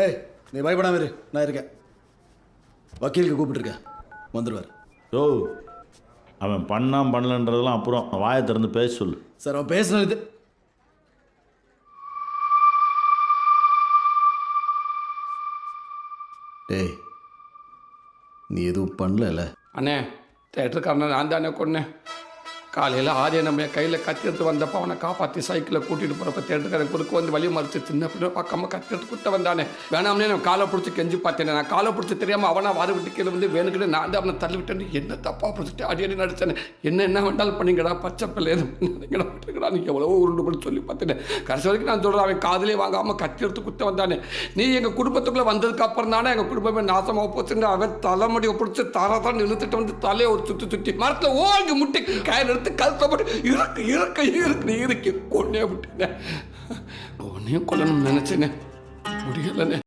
ஏய் நீ பயப்படாம இரு, நான் இருக்கேன். வக்கீலுக்கு கூப்பிட்டுருக்கேன், வந்துடுவார். ஓ, அவன் பண்ணலன்றதெல்லாம் அப்புறம் வாயை திறந்து பேச சொல்லு. சார் அவன் பேசுனது டேய் நீ எதுவும் பண்ணல. அண்ணே, தேட்டருக்காரனை நான் தானே கொன்னேன். காலையில் ஆரிய நம்ம கையில் கத்தி எடுத்து வந்தப்போ அவனை காப்பாற்றி சைக்கிளில் கூட்டிகிட்டு போகிறப்ப தேட்டருக்காரன் குறுக்க வந்து வழி மறுத்து சின்ன பிள்ளை பார்க்காம கத்தி எடுத்து குட்ட வந்தானே. வேணாம்னே நான் காலை பிடிச்சி கெஞ்சி பார்த்தேன். நான் காலை பிடிச்சி தெரியாமல் அவனை வாரி விட்டு கீழே வந்து வேணுக்கிட்டு நான் தான் அவனை தள்ளி விட்டேன். என்ன தப்பாக பிடிச்சிட்டு அடி நடிச்சேன். என்ன வேண்டாலும் பண்ணிங்கடா, பச்சை பிள்ளை எதுவும் பண்ணிங்கடா விட்டுருக்கடா, நீங்கள் எவ்வளவோ உருண்டு பண்ணி சொல்லி பார்த்துட்டேன். கடைசி வரைக்கும் நான் சொல்கிறேன், அவன் காதலே வாங்காமல் கத்தி எடுத்து குத்த வந்தானே. நீ எங்கள் குடும்பத்துக்குள்ளே வந்ததுக்கு அப்புறம் தானே எங்கள் குடும்பமே நாசமாக போச்சுங்க. அவன் தலைமுடியை பிடிச்சி தரதான் இழுத்துட்டு வந்து தலையை ஒரு சுற்றி மரத்தில் ஓங்கி முட்டி கையில் எடுத்து கழுத்தை போட்டு இருக்கு கொண்டே விட்டேன். உன்னையும் கொல்லணும்னு நினைச்சேனே, முடியலண்ணே.